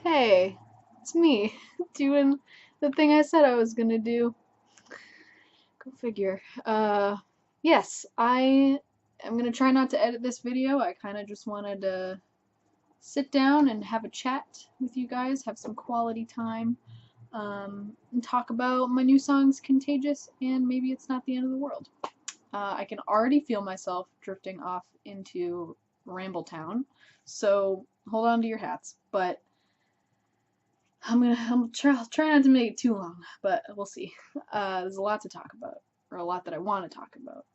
Hey, it's me, doing the thing I said I was gonna do. Go figure. Yes, I am gonna try not to edit this video. I kinda just wanted to sit down and have a chat with you guys, have some quality time, and talk about my new song's Contagious, and maybe it's not the end of the world. I can already feel myself drifting off into Rambletown, so hold on to your hats, but I'll try not to make it too long, but we'll see. There's a lot to talk about, or a lot that I want to talk about.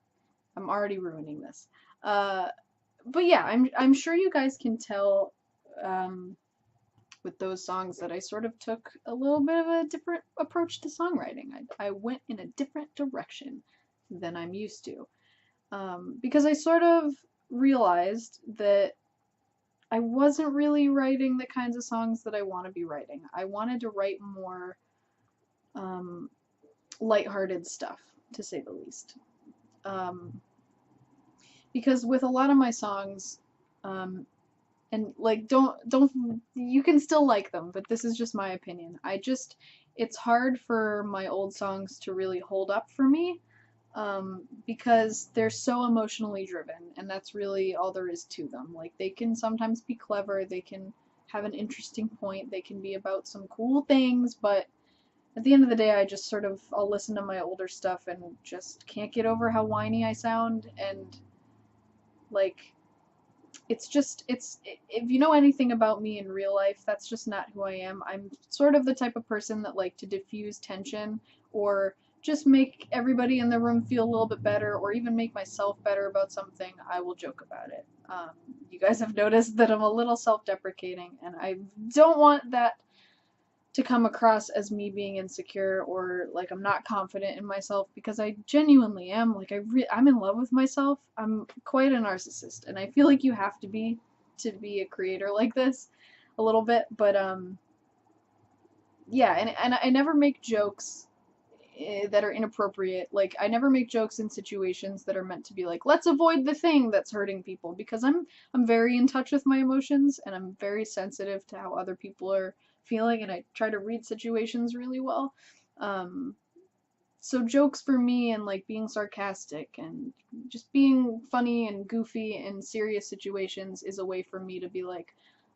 I'm already ruining this. Uh, but yeah, I'm sure you guys can tell um, with those songs that I sort of took a little bit of a different approach to songwriting. I went in a different direction than I'm used to, because I sort of realized that I wasn't really writing the kinds of songs that I want to be writing. I wanted to write more um, lighthearted stuff, to say the least. Um, because with a lot of my songs, um, and like don't you can still like them, but this is just my opinion. It's hard for my old songs to really hold up for me, because they're so emotionally driven, and that's really all there is to them. Like they can sometimes be clever, they can have an interesting point, they can be about some cool things, but at the end of the day, I'll listen to my older stuff and just can't get over how whiny I sound. And like, if you know anything about me in real life, that's just not who I am. I'm sort of the type of person that like to diffuse tension or just make everybody in the room feel a little bit better, or even make myself better about something. I will joke about it. You guys have noticed that I'm a little self-deprecating, and I don't want that to come across as me being insecure or like I'm not confident in myself, because I genuinely am. Like I'm in love with myself. I'm quite a narcissist, and I feel like you have to be a creator like this a little bit. But yeah, and I never make jokes that are inappropriate. Like I never make jokes in situations that are meant to be like, let's avoid the thing that's hurting people, because I'm very in touch with my emotions, and I'm very sensitive to how other people are feeling, and I try to read situations really well. Um, so jokes for me, and like being sarcastic and just being funny and goofy in serious situations, is a way for me to be like,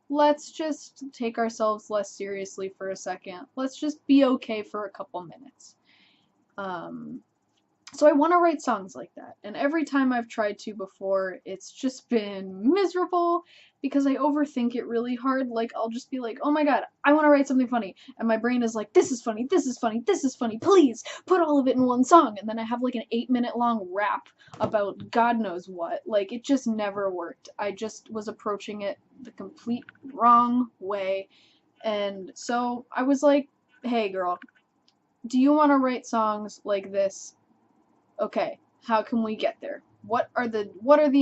let's just take ourselves less seriously for a second. Let's just be okay for a couple minutes. Um, so I want to write songs like that. And every time I've tried to before, it's just been miserable because I overthink it really hard. Like I'll just be like, "Oh my god, I want to write something funny." And my brain is like, "This is funny. This is funny. This is funny. Please put all of it in one song." And then I have like an 8-minute long rap about God knows what. Like it just never worked. I just was approaching it the complete wrong way. And so I was like, "Hey girl, do you want to write songs like this? Okay, how can we get there? What are the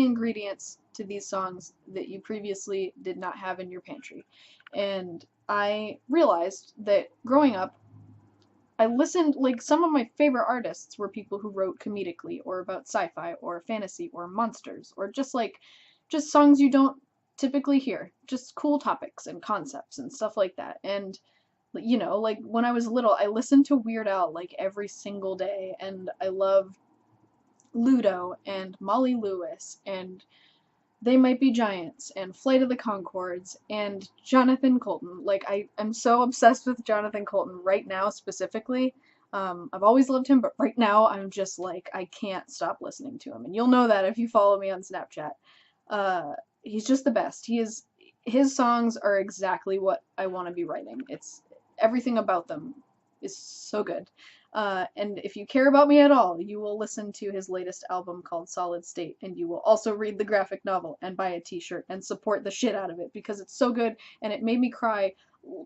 ingredients to these songs that you previously did not have in your pantry?" And I realized that growing up, I listened, like some of my favorite artists were people who wrote comedically or about sci-fi or fantasy or monsters, or just songs you don't typically hear, just cool topics and concepts and stuff like that. And like when I was little, I listened to Weird Al like every single day, and I loved Ludo and Molly Lewis and They Might Be Giants and Flight of the Conchords and Jonathan Colton. Like I'm so obsessed with Jonathan Colton right now specifically. I've always loved him, but right now I'm just like I can't stop listening to him, and you'll know that if you follow me on Snapchat. Uh, he's just the best. His songs are exactly what I want to be writing. It's everything about them is so good. And if you care about me at all, you will listen to his latest album called Solid State, and you will also read the graphic novel and buy a t-shirt and support the shit out of it, because it's so good, and it made me cry,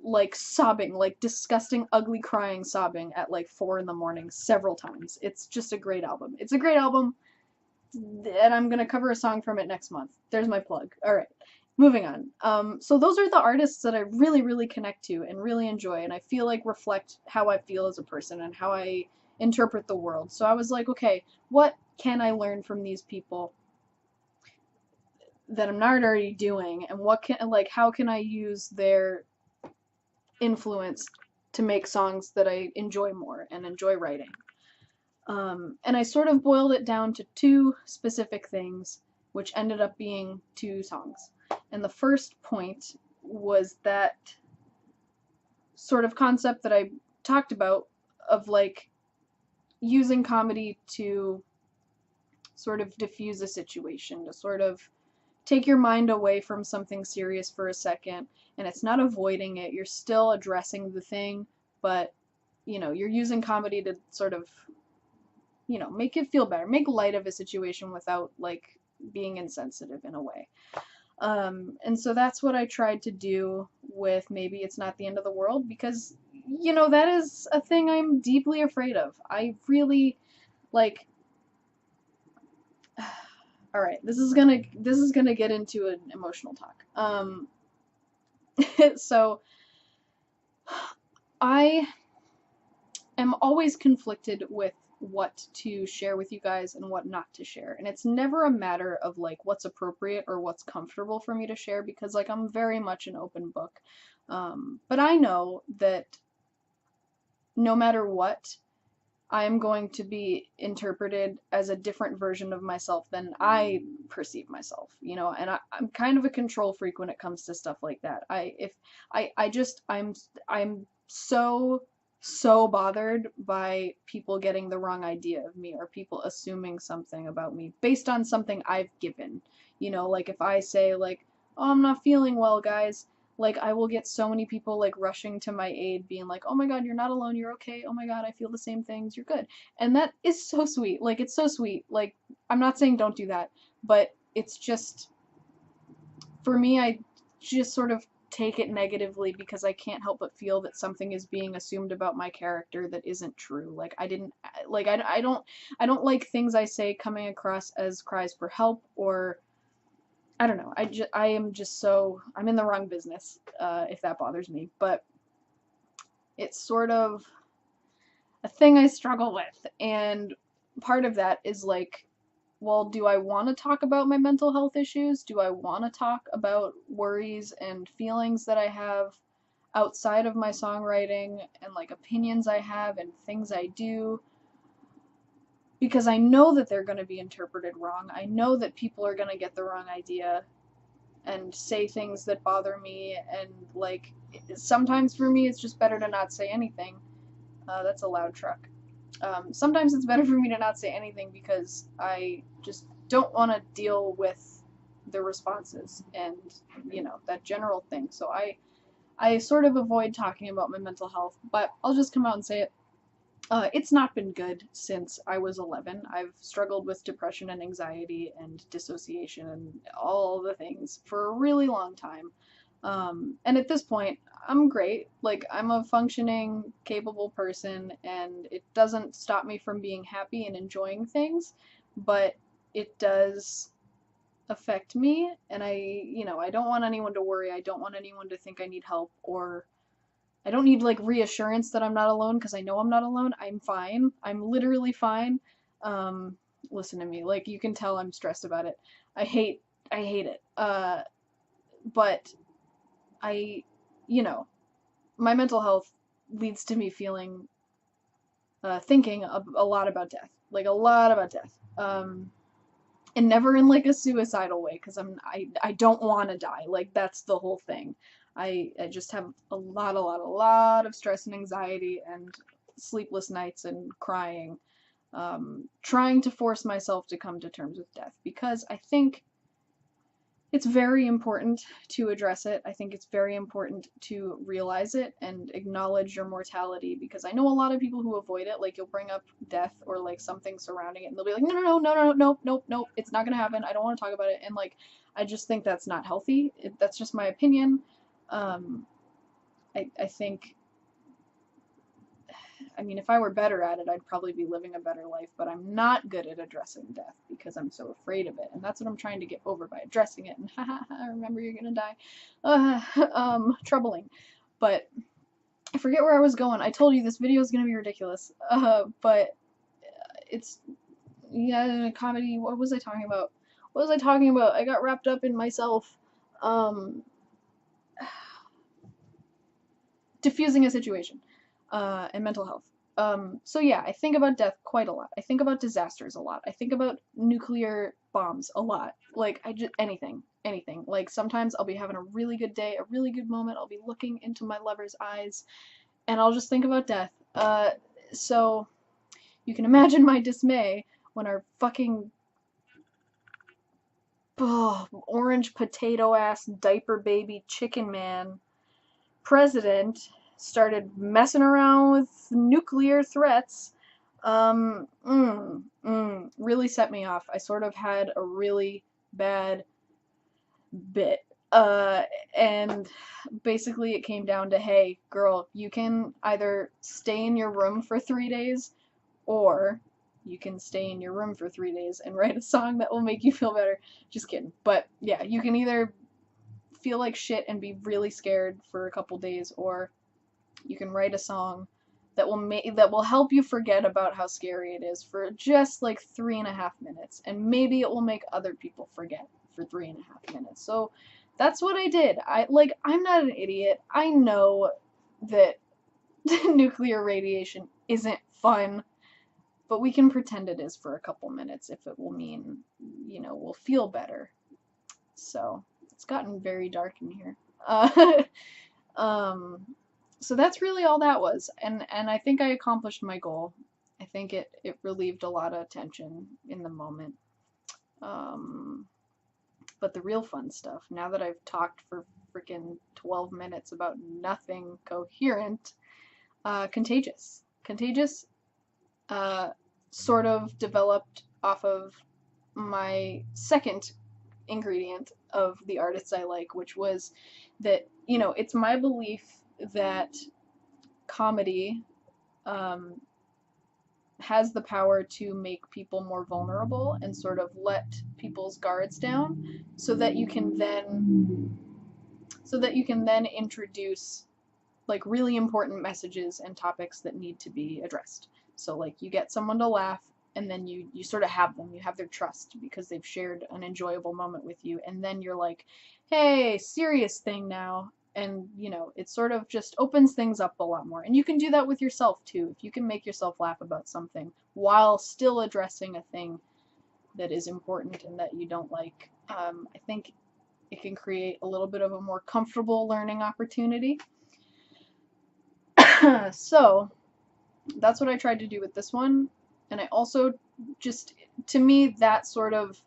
like sobbing, like disgusting, ugly crying sobbing at like 4 in the morning several times. It's just a great album. It's a great album, and I'm gonna cover a song from it next month. There's my plug. All right, moving on. So those are the artists that I really, really connect to and really enjoy, and I feel like reflect how I feel as a person and how I interpret the world. So I was like, okay, what can I learn from these people that I'm not already doing, and how can I use their influence to make songs that I enjoy more and enjoy writing. And I sort of boiled it down to two specific things, which ended up being two songs. And the first point was that sort of concept that I talked about of like using comedy to sort of diffuse a situation, to sort of take your mind away from something serious for a second. And it's not avoiding it, you're still addressing the thing, but you're using comedy to sort of make it feel better, make light of a situation without like being insensitive in a way. And so that's what I tried to do with Maybe It's Not the End of the World, because that is a thing I'm deeply afraid of. I really like all right, this is gonna get into an emotional talk. So I am always conflicted with what to share with you guys and what not to share. And it's never a matter of like what's appropriate or what's comfortable for me to share, because like I'm very much an open book. But I know that no matter what, I am going to be interpreted as a different version of myself than I perceive myself, and I'm kind of a control freak when it comes to stuff like that. I'm so bothered by people getting the wrong idea of me, or people assuming something about me based on something I've given. Like if I say like, "Oh, I'm not feeling well, guys." Like I will get so many people like rushing to my aid, being like, "Oh my God, you're not alone. You're okay. Oh my God, I feel the same things. You're good." And that is so sweet. Like it's so sweet. Like I'm not saying don't do that, but it's just for me, I just sort of take it negatively because I can't help but feel that something is being assumed about my character that isn't true. Like I didn't like I don't like things I say coming across as cries for help, or I don't know. I am just so I'm in the wrong business if that bothers me, but it's sort of a thing I struggle with, and part of that is like, well, do I want to talk about my mental health issues? Do I want to talk about worries and feelings that I have outside of my songwriting, and like opinions I have and things I do? Because I know that they're going to be interpreted wrong. I know that people are going to get the wrong idea and say things that bother me, and like sometimes for me it's just better to not say anything. That's a loud truck. Sometimes it's better for me to not say anything because I just don't want to deal with the responses and that general thing. So I sort of avoid talking about my mental health, but I'll just come out and say it. It's not been good since I was 11. I've struggled with depression and anxiety and dissociation and all the things for a really long time. And at this point, I'm great. Like, I'm a functioning, capable person, and it doesn't stop me from being happy and enjoying things, but it does affect me, and I don't want anyone to worry. I don't want anyone to think I need help, or I don't need like reassurance that I'm not alone, because I know I'm not alone. I'm fine. I'm literally fine. Um, Listen to me. Like you can tell I'm stressed about it. I hate it. But I, you know, my mental health leads to me feeling, thinking a lot about death, like a lot about death. And never in like a suicidal way, because I don't want to die. Like that's the whole thing. I just have a lot of stress and anxiety and sleepless nights and crying, trying to force myself to come to terms with death, because I think it's very important to address it. I think it's very important to realize it and acknowledge your mortality, because I know a lot of people who avoid it. Like you'll bring up death or like something surrounding it, and they'll be like, no, no, no, no, no, no, no, no, it's not gonna happen. I don't want to talk about it. And like, I just think that's not healthy. That's just my opinion. Um, I think, I mean, if I were better at it, I'd probably be living a better life, but I'm not good at addressing death because I'm so afraid of it. And that's what I'm trying to get over by addressing it. And haha, remember you're gonna die. Troubling. But I forget where I was going. I told you this video is gonna be ridiculous. But it's, yeah, comedy. What was I talking about? What was I talking about? I got wrapped up in myself. Um, diffusing a situation, and mental health. So yeah, I think about death quite a lot. I think about disasters a lot. I think about nuclear bombs a lot. Like, anything. Like, sometimes I'll be having a really good day, a really good moment. I'll be looking into my lover's eyes, and I'll just think about death. So you can imagine my dismay when our fucking orange potato ass diaper baby chicken man president started messing around with nuclear threats. Really set me off. I sort of had a really bad bit. Uh, and basically it came down to, hey, girl, you can either stay in your room for 3 days, or you can stay in your room for 3 days and write a song that will make you feel better. Just kidding. But yeah, you can either feel like shit and be really scared for a couple days, or you can write a song that will help you forget about how scary it is for just like 3.5 minutes, and maybe it will make other people forget for 3.5 minutes. So that's what I did. I'm not an idiot. I know that nuclear radiation isn't fun, but we can pretend it is for a couple minutes if it will mean, we'll feel better. So it's gotten very dark in here. Um, so that's really all that was, and I think I accomplished my goal. I think it relieved a lot of tension in the moment. Um, but the real fun stuff, now that I've talked for freaking 12 minutes about nothing coherent, Contagious. Contagious sort of developed off of my second ingredient of the artists I like, which was that, it's my belief that comedy has the power to make people more vulnerable and sort of let people's guards down, so that you can then introduce like really important messages and topics that need to be addressed. So like you get someone to laugh, and then you sort of have them, you have their trust because they've shared an enjoyable moment with you, and then you're like, hey, serious thing now. And it sort of just opens things up a lot more. And you can do that with yourself too. If you can make yourself laugh about something while still addressing a thing that is important and that you don't like, I think it can create a little bit of a more comfortable learning opportunity. So that's what I tried to do with this one. And I also just, to me, that sort of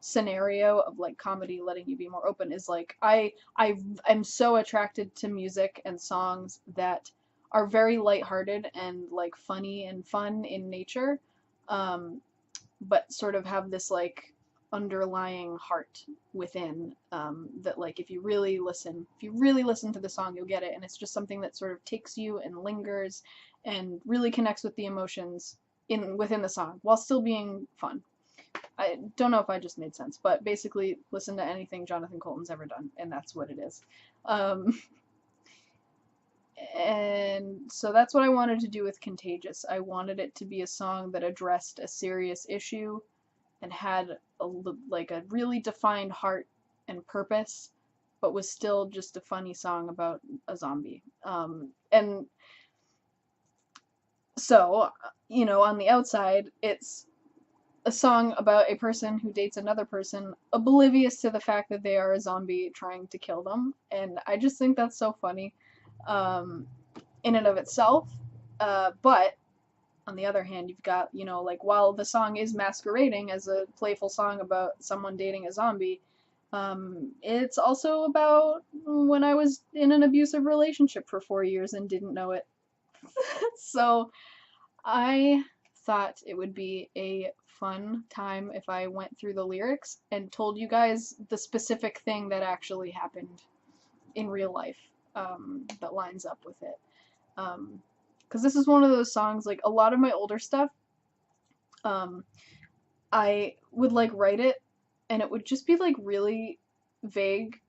scenario of like comedy letting you be more open is like, I'm so attracted to music and songs that are very lighthearted and like funny and fun in nature, but sort of have this like underlying heart within, that like if you really listen to the song, you'll get it. And it's just something that sort of takes you and lingers and really connects with the emotions within the song while still being fun. I don't know if I just made sense, but basically listen to anything Jonathan Coulton's ever done, and that's what it is. And so that's what I wanted to do with Contagious. I wanted it to be a song that addressed a serious issue and had a really defined heart and purpose, but was still just a funny song about a zombie. And so, on the outside, it's a song about a person who dates another person, oblivious to the fact that they are a zombie trying to kill them. And I just think that's so funny, in and of itself. But on the other hand, you've got, like, while the song is masquerading as a playful song about someone dating a zombie, it's also about when I was in an abusive relationship for 4 years and didn't know it. So I thought it would be a fun time if I went through the lyrics and told you guys the specific thing that actually happened in real life, that lines up with it. Because this is one of those songs, like a lot of my older stuff, I would like write it and it would just be like really vague,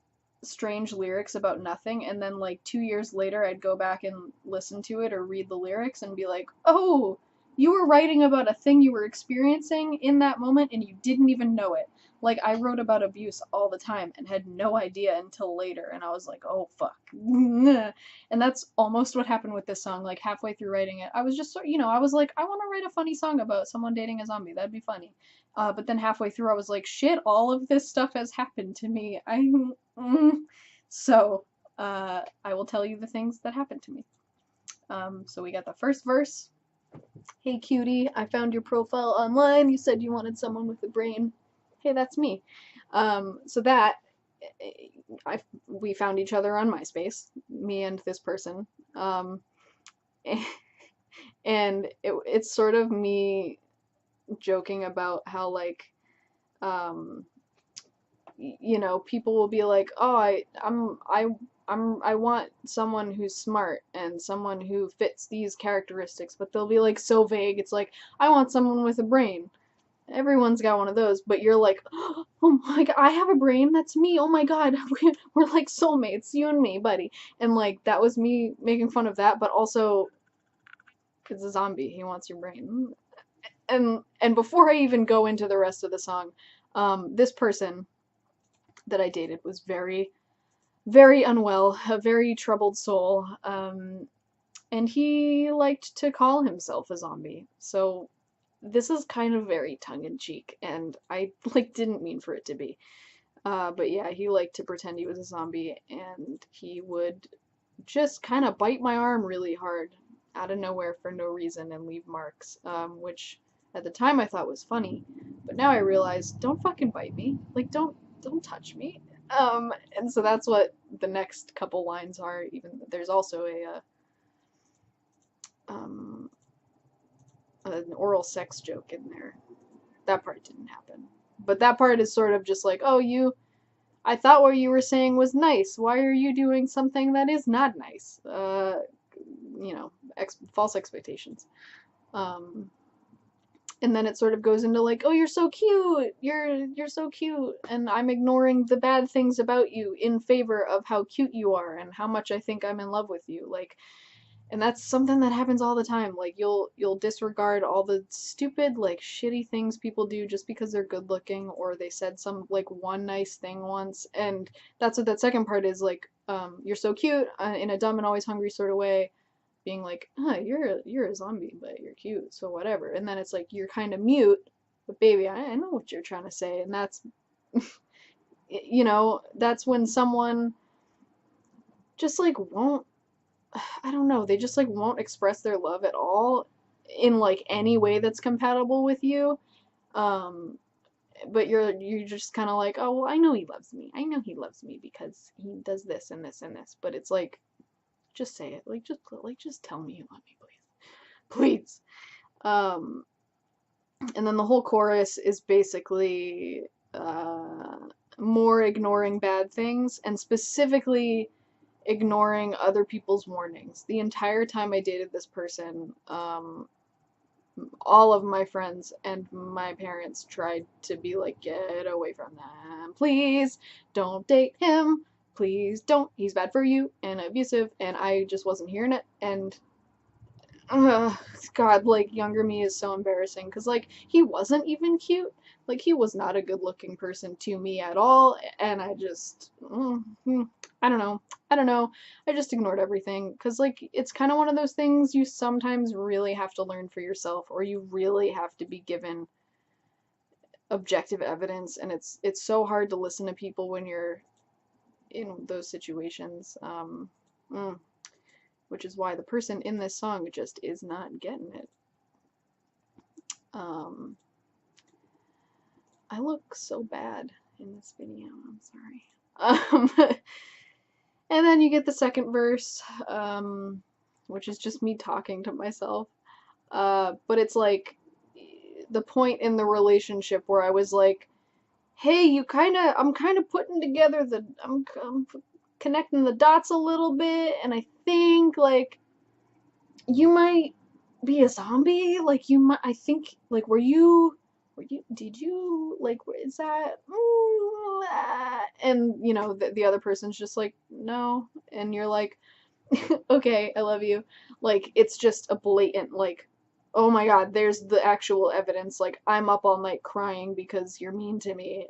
strange lyrics about nothing, and then like 2 years later I'd go back and listen to it or read the lyrics and be like, oh, You were writing about a thing you were experiencing in that moment and you didn't even know it. Like, I wrote about abuse all the time and had no idea until later, and I was like, oh fuck. And that's almost what happened with this song. Like, halfway through writing it, I was just sort, I was like, I want to write a funny song about someone dating a zombie. That'd be funny. But then halfway through, I was like, shit, all of this stuff has happened to me. So, I will tell you the things that happened to me. So we got the first verse. Hey cutie, I found your profile online. You said you wanted someone with a brain. Hey, that's me. So that we found each other on MySpace, me and this person, and it's sort of me joking about how like people will be like, oh, I want someone who's smart and someone who fits these characteristics, but they'll be like so vague. It's like, I want someone with a brain. Everyone's got one of those, but you're like, oh my god, I have a brain. That's me. Oh my god, we're like soulmates, you and me, buddy. And like that was me making fun of that, but also it's a zombie. He wants your brain. And before I even go into the rest of the song, this person that I dated was very, very unwell, a very troubled soul, and he liked to call himself a zombie. So this is kind of very tongue-in-cheek, and I like didn't mean for it to be. But yeah, he liked to pretend he was a zombie, and he would just kind of bite my arm really hard out of nowhere for no reason and leave marks, which at the time I thought was funny, but now I realize, don't fucking bite me. Like, don't touch me. And so that's what the next couple lines are. Even there's also an oral sex joke in there. That part didn't happen, but that part is sort of just like, oh, I thought what you were saying was nice. Why are you doing something that is not nice? False expectations. And then it sort of goes into like, oh, you're so cute. You're so cute, and I'm ignoring the bad things about you in favor of how cute you are and how much I think I'm in love with you. Like, and that's something that happens all the time. Like you'll disregard all the stupid like shitty things people do just because they're good looking or they said some like one nice thing once. And that's what that second part is like. You're so cute in a dumb and always hungry sort of way, being like, you're a zombie, but you're cute, so whatever. And then it's like you're kind of mute, but baby, I know what you're trying to say, and that's that's when someone just like won't I don't know, they just like won't express their love at all in like any way that's compatible with you. Um, but you're just kind of like, oh well, I know he loves me. I know he loves me because he does this and this and this. But it's like, just say it. Just tell me you love me, please, please. And then the whole chorus is basically more ignoring bad things and specifically ignoring other people's warnings. The entire time I dated this person, all of my friends and my parents tried to be like, get away from them. Please don't date him. Please don't. He's bad for you and abusive. And I just wasn't hearing it. And God, like, younger me is so embarrassing because, like, he wasn't even cute. Like, he was not a good looking person to me at all. And I just, I don't know. I don't know. I just ignored everything because, like, it's kind of one of those things you sometimes really have to learn for yourself, or you really have to be given objective evidence. And it's so hard to listen to people when you're in those situations. Which is why the person in this song just is not getting it. I look so bad in this video, I'm sorry. And then you get the second verse, which is just me talking to myself. But it's like the point in the relationship where I was like, hey, I'm kind of putting together I'm connecting the dots a little bit, and I think like you might be a zombie. Like I think like did you like is that and the other person's just like no, and you're like okay, I love you. Like it's just a blatant like oh my god, there's the actual evidence. Like, I'm up all night crying because you're mean to me,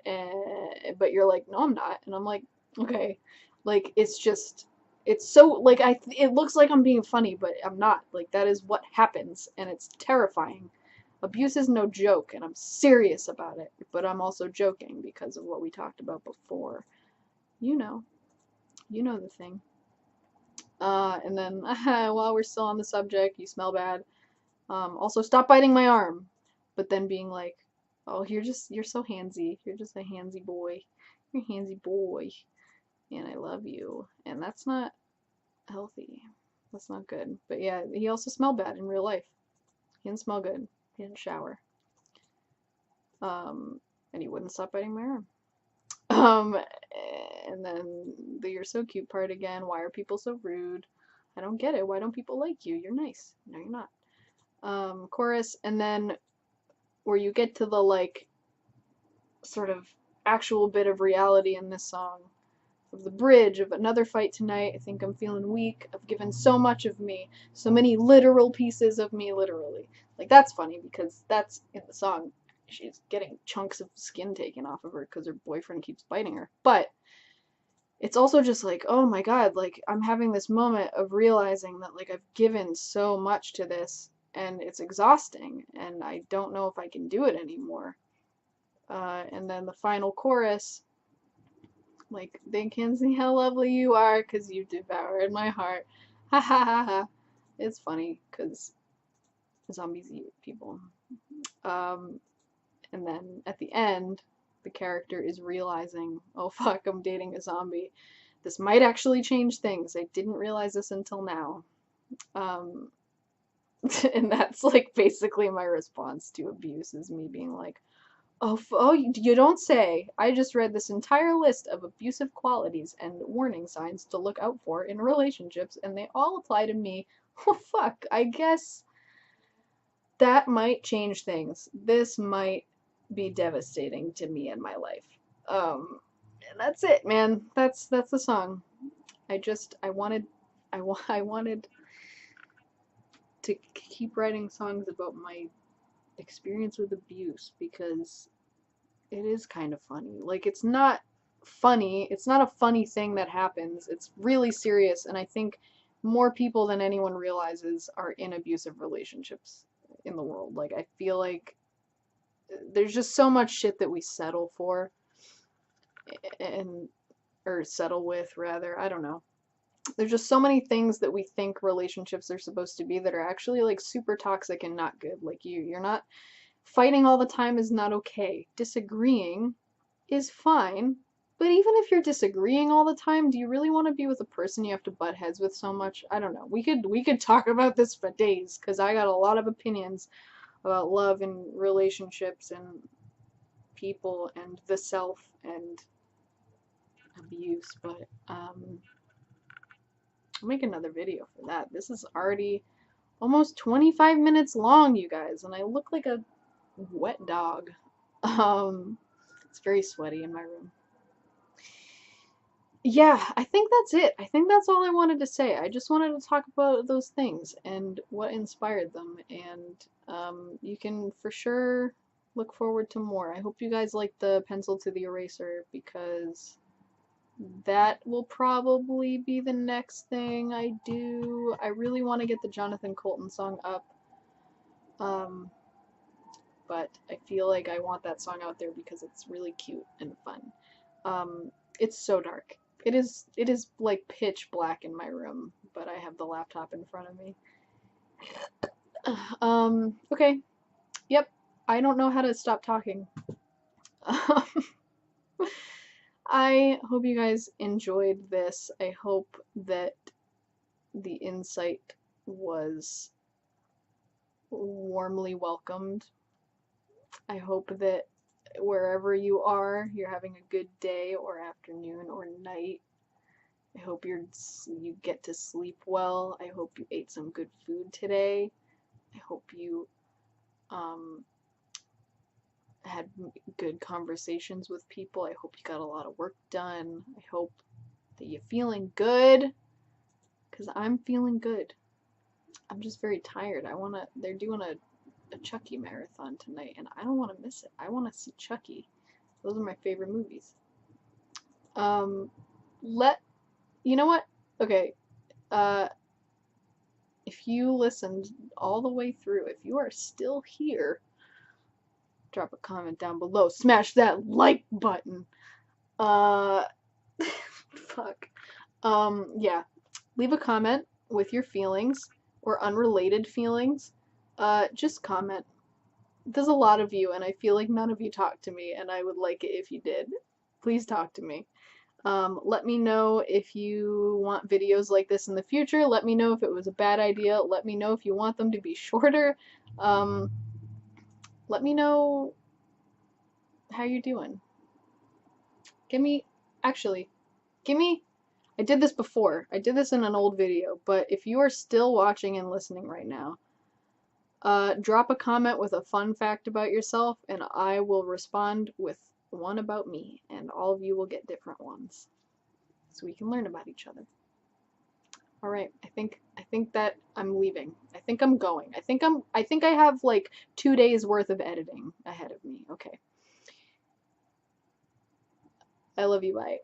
but you're like, no, I'm not. And I'm like, okay. Like, it's just, it's so, like, it looks like I'm being funny, but I'm not. Like, that is what happens, and it's terrifying. Abuse is no joke, and I'm serious about it, but I'm also joking because of what we talked about before. You know. You know the thing. And then, while we're still on the subject, you smell bad. Also, stop biting my arm. But then being like, oh, you're so handsy. You're just a handsy boy. You're a handsy boy. And I love you. And that's not healthy. That's not good. But yeah, he also smelled bad in real life. He didn't smell good. He didn't shower. And he wouldn't stop biting my arm. And then the you're so cute part again. Why are people so rude? I don't get it. Why don't people like you? You're nice. No, you're not. Chorus, and then where you get to the like sort of actual bit of reality in this song of the bridge of another fight tonight. I think I'm feeling weak. I've given so much of me, so many literal pieces of me, literally. Like, that's funny because that's in the song. She's getting chunks of skin taken off of her because her boyfriend keeps biting her. But it's also just like, oh my god, like, I'm having this moment of realizing that, like, I've given so much to this and it's exhausting and I don't know if I can do it anymore. And then the final chorus, like, they can see how lovely you are because you devoured my heart. Ha ha ha ha. It's funny because zombies eat people. Um, and then at the end, the character is realizing, oh fuck, I'm dating a zombie. This might actually change things. I didn't realize this until now. Um, and that's like basically my response to abuse is me being like, oh, you don't say. I just read this entire list of abusive qualities and warning signs to look out for in relationships, and they all apply to me. Oh, fuck. I guess that might change things. This might be devastating to me in my life. And that's it, man. That's the song. I wanted, I wanted to keep writing songs about my experience with abuse because it is kind of funny. Like, it's not funny. It's not a funny thing that happens. It's really serious, and I think more people than anyone realizes are in abusive relationships in the world. Like, I feel like there's just so much shit that we settle for and or settle with rather. I don't know. There's just so many things that we think relationships are supposed to be that are actually like super toxic and not good. Like, you're not fighting all the time is not okay. Disagreeing is fine. But even if you're disagreeing all the time, do you really want to be with a person you have to butt heads with so much? I don't know. We could talk about this for days because I got a lot of opinions about love and relationships and people and the self and abuse, but I'll make another video for that. This is already almost 25 minutes long, you guys, and I look like a wet dog. It's very sweaty in my room. Yeah, I think that's it. I think that's all I wanted to say. I just wanted to talk about those things and what inspired them, and you can for sure look forward to more. I hope you guys like the pencil to the eraser because that will probably be the next thing I do. I really want to get the Jonathan Colton song up, but I feel like I want that song out there because it's really cute and fun. It's so dark. It is like pitch black in my room, but I have the laptop in front of me. Okay. Yep. I don't know how to stop talking. I hope you guys enjoyed this. I hope that the insight was warmly welcomed. I hope that wherever you are, you're having a good day or afternoon or night. I hope you get to sleep well. I hope you ate some good food today. I hope you had good conversations with people. I hope you got a lot of work done. I hope that you're feeling good, because I'm feeling good. I'm just very tired. They're doing a a Chucky marathon tonight, and I don't want to miss it. I want to see Chucky. Those are my favorite movies. You know what? Okay, if you listened all the way through, if you are still here, drop a comment down below. Smash that like button. Fuck. Yeah. Leave a comment with your feelings or unrelated feelings. Just comment. There's a lot of you, and I feel like none of you talk to me, and I would like it if you did. Please talk to me. Let me know if you want videos like this in the future. Let me know if it was a bad idea. Let me know if you want them to be shorter. Let me know how you're doing. I did this before. I did this in an old video, but if you are still watching and listening right now, drop a comment with a fun fact about yourself, and I will respond with one about me, and all of you will get different ones, so we can learn about each other. All right, I think that I'm leaving. I think I'm going. I think I have like 2 days worth of editing ahead of me. Okay. I love you, bye.